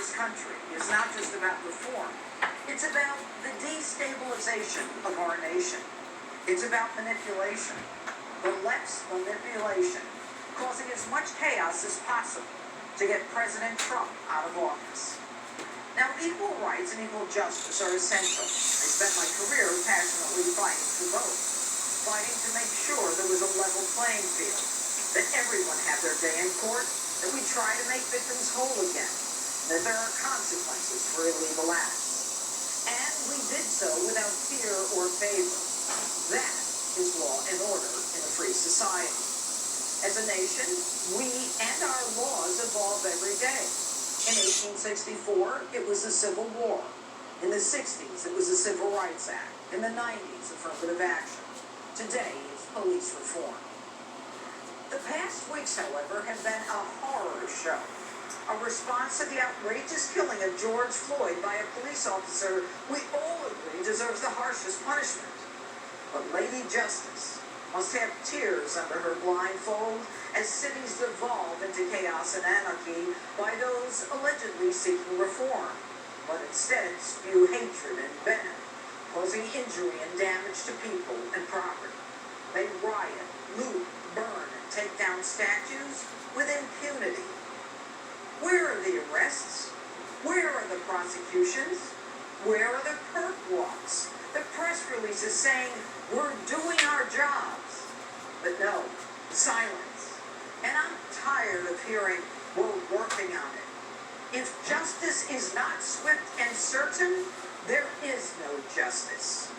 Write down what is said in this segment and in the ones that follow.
this country is not just about reform. It's about the destabilization of our nation. It's about manipulation. The left's manipulation, causing as much chaos as possible to get President Trump out of office. Now, equal rights and equal justice are essential. I spent my career passionately fighting for both, fighting to make sure there was a level playing field, that everyone had their day in court, that we try to make victims whole again, that there are consequences for illegal acts. And we did so without fear or favor. That is law and order in a free society. As a nation, we and our laws evolve every day. In 1864, it was the Civil War. In the 60s, it was the Civil Rights Act. In the 90s, affirmative action. Today is police reform. The past weeks, however, have been a horror show. A response to the outrageous killing of George Floyd by a police officer we all agree deserves the harshest punishment. But Lady Justice must have tears under her blindfold as cities devolve into chaos and anarchy by those allegedly seeking reform, but instead spew hatred and venom, causing injury and damage to people and property. They riot, loot, burn, and take down statues with impunity. Where are the arrests? Where are the prosecutions? Where are the perp walks? The press releases saying, we're doing our jobs. But no, silence. And I'm tired of hearing, we're working on it. If justice is not swift and certain, there is no justice.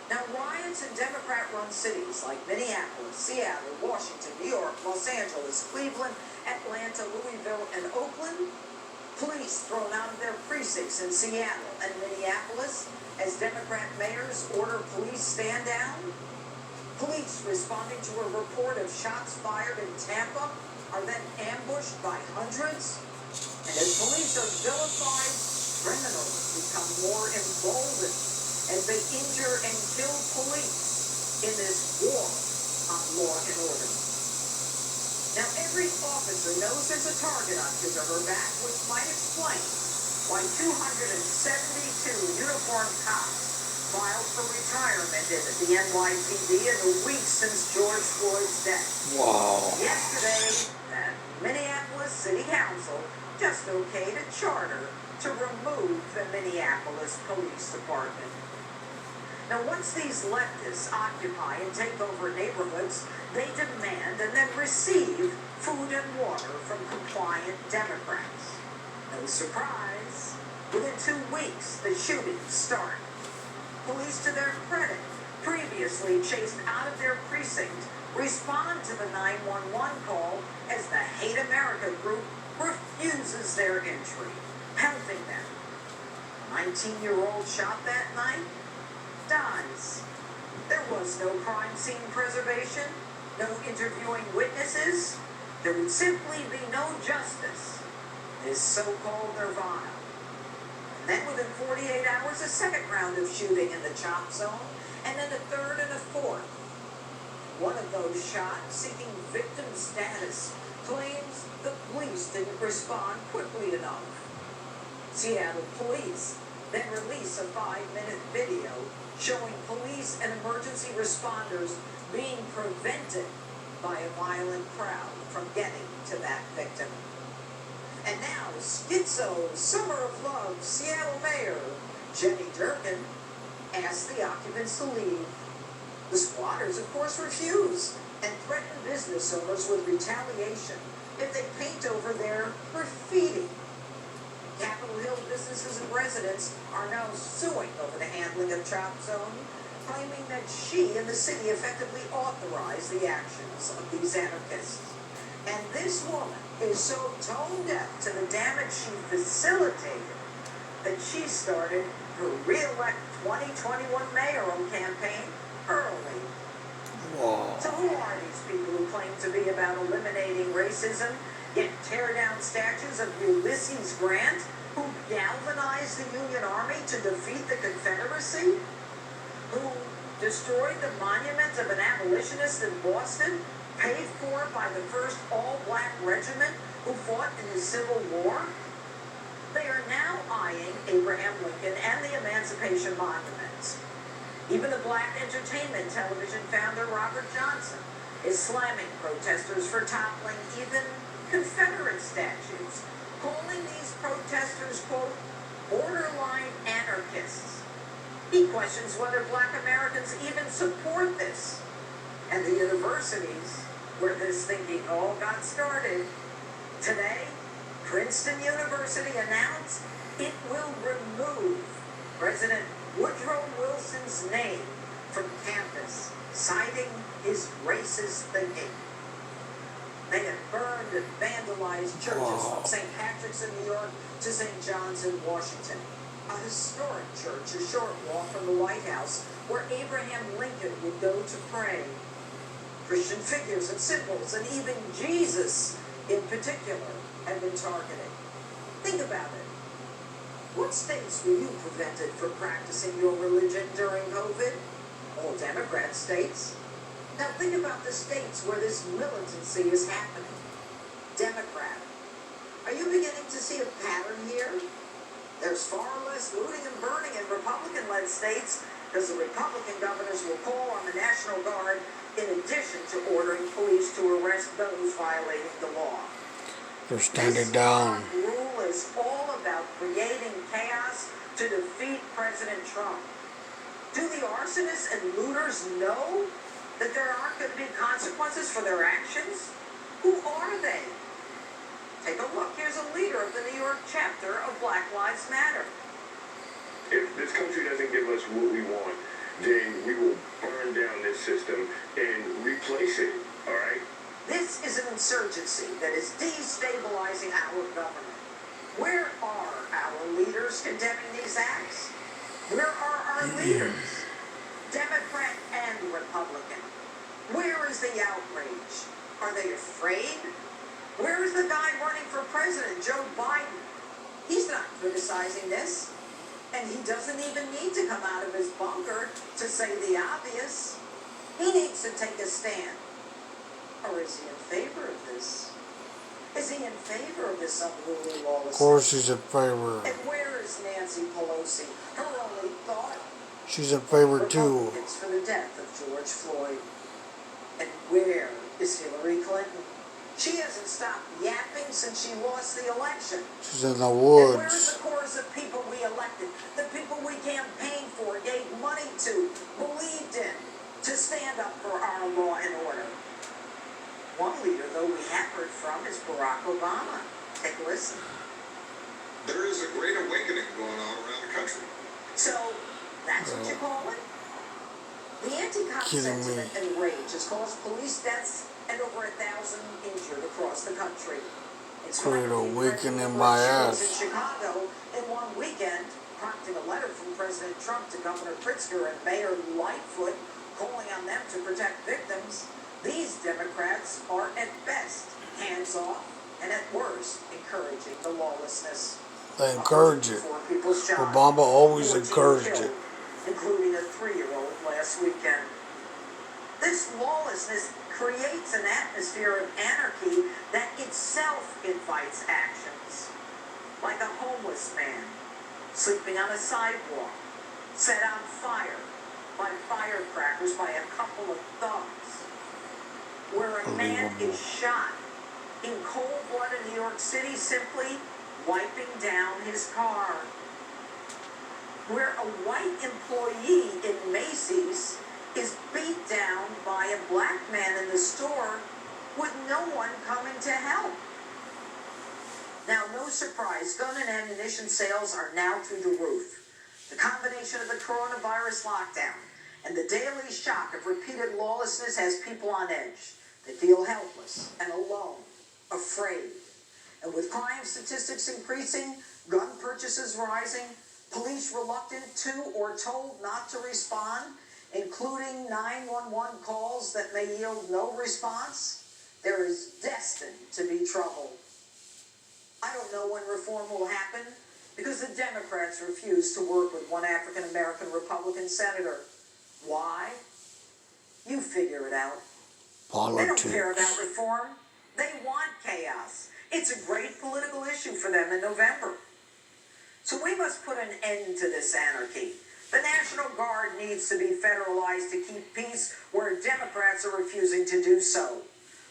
Now, riots in Democrat-run cities like Minneapolis, Seattle, Washington, New York, Los Angeles, Cleveland, Atlanta, Louisville, and Oakland, police thrown out of their precincts in Seattle and Minneapolis as Democrat mayors order police stand down. Police responding to a report of shots fired in Tampa are then ambushed by hundreds. And as police are vilified, criminals become more emboldened as they injure and kill police in this war on law and order. Now, every officer knows there's a target on his or her back, which might explain why 272 uniformed cops filed for retirement in the NYPD in the weeks since George Floyd's death. Wow. Yesterday, the Minneapolis City Council just okayed a charter to remove the Minneapolis Police Department. Now, once these leftists occupy and take over neighborhoods, they demand and then receive food and water from compliant Democrats. No surprise, within 2 weeks, the shootings start. Police, to their credit, previously chased out of their precinct, respond to the 911 call as the Hate America group refuses their entry, pelting them. A 19-year-old shot that night dies. There was no crime scene preservation, no interviewing witnesses. There would simply be no justice. This so-called nirvana. And then within 48 hours, a second round of shooting in the chop zone, and then a third and a fourth. One of those shot, seeking victim status, claims the police didn't respond quickly enough. Seattle police then release a 5-minute video showing police and emergency responders being prevented by a violent crowd from getting to that victim. And now, Schizo, Summer of Love, Seattle Mayor Jenny Durkin asked the occupants to leave. The squatters, of course, refuse and threaten business owners with retaliation if they paint over their graffiti. Capitol Hill businesses and residents are now suing over the handling of Chop Zone, claiming that she and the city effectively authorized the actions of these anarchists. And this woman is so tone deaf to the damage she facilitated that she started her re-elect 2021 mayoral campaign early. Whoa. So who are these people who claim to be about eliminating racism, yet tear down statues of Ulysses Grant, who galvanized the Union Army to defeat the Confederacy, who destroyed the monument of an abolitionist in Boston, paid for by the first all-black regiment who fought in the Civil War? They Abraham Lincoln and the Emancipation Monuments. Even the black entertainment television founder Robert Johnson is slamming protesters for toppling even Confederate statues, calling these protesters, quote, borderline anarchists. He questions whether black Americans even support this. And the universities where this thinking all got started. Today, Princeton University announced it will remove President Woodrow Wilson's name from campus, citing his racist thinking. They have burned and vandalized churches from St. Patrick's in New York to St. John's in Washington. A historic church a short walk from the White House where Abraham Lincoln would go to pray. Christian figures and symbols and even Jesus in particular have been targeted. Think about it. What states were you prevented from practicing your religion during COVID? All Democrat states. Now think about the states where this militancy is happening. Democrat. Are you beginning to see a pattern here? There's far less looting and burning in Republican-led states because the Republican governors will call on the National Guard in addition to ordering police to arrest those violating the law. They're standing down. This rule is all about creating chaos to defeat President Trump. Do the arsonists and looters know that there aren't going to be consequences for their actions? Who are they? Take a look. Here's a leader of the New York chapter of Black Lives Matter. If this country doesn't give us what we want, then we will burn down this system and replace it, all right? This is an insurgency that is destabilizing our government. Where are our leaders condemning these acts? Where are our leaders? Democrat and Republican. Where is the outrage? Are they afraid? Where is the guy running for president, Joe Biden? He's not criticizing this. And he doesn't even need to come out of his bunker to say the obvious. He needs to take a stand. Or is he in favor of this? Is he in favor of this unruly lawlessness? Of course he's in favor. And where is Nancy Pelosi? Her only thought? She's in favor too. Republicans for the death of George Floyd. And where is Hillary Clinton? She hasn't stopped yapping since she lost the election. She's in the And where's woods. the chorus of people we elected, the people we campaigned for, gave money to, believed in, to stand up for our law and order? One leader, though, we have heard from is Barack Obama. Take a listen. There is a great awakening going on around the country. So, that's what you call it? The anti-cop Kidding me. sentiment and rage has caused police deaths and over 1,000 injured across the country. It's Great frightening. awakening my Shootings ass. in Chicago in one weekend, prompting a letter from President Trump to Governor Pritzker and Mayor Lightfoot calling on them to protect victims. These Democrats are at best hands-off and at worst encouraging the lawlessness. They encourage it. 4 people shot, Obama always 14 encouraged killed, it. including a 3-year-old last weekend. This lawlessness creates an atmosphere of anarchy that itself invites actions. Like a homeless man sleeping on a sidewalk, set on fire by firecrackers by a couple of thugs. Where a man is shot in cold blood in New York City simply wiping down his car. Where a white employee in Macy's is beat down by a black man in the store with no one coming to help. Now, no surprise, gun and ammunition sales are now through the roof. The combination of the coronavirus lockdown and the daily shock of repeated lawlessness has people on edge. They feel helpless and alone, afraid. And with crime statistics increasing, gun purchases rising, police reluctant to or told not to respond, including 911 calls that may yield no response, there is destined to be trouble. I don't know when reform will happen because the Democrats refuse to work with one African-American Republican senator. Why? You figure it out. They don't care about reform. They want chaos. It's a great political issue for them in November. So we must put an end to this anarchy. The National Guard needs to be federalized to keep peace where Democrats are refusing to do so.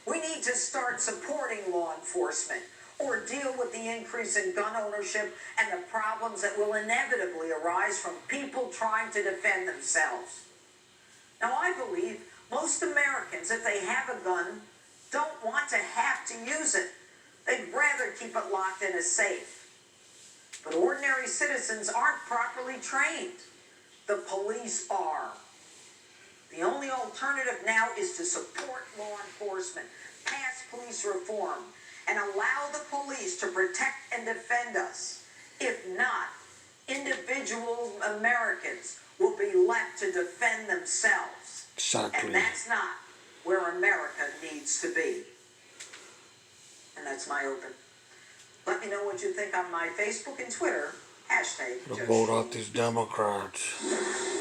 We need to start supporting law enforcement or deal with the increase in gun ownership and the problems that will inevitably arise from people trying to defend themselves. Now, I believe most Americans, if they have a gun, don't want to have to use it. They'd rather keep it locked in a safe. But ordinary citizens aren't properly trained. The police are. The only alternative now is to support law enforcement, pass police reform, and allow the police to protect and defend us. If not, individual Americans will be left to defend themselves. Exactly. And that's not where America needs to be. And that's my open. Let me know what you think on my Facebook and Twitter. #JustShane. Vote out these Democrats.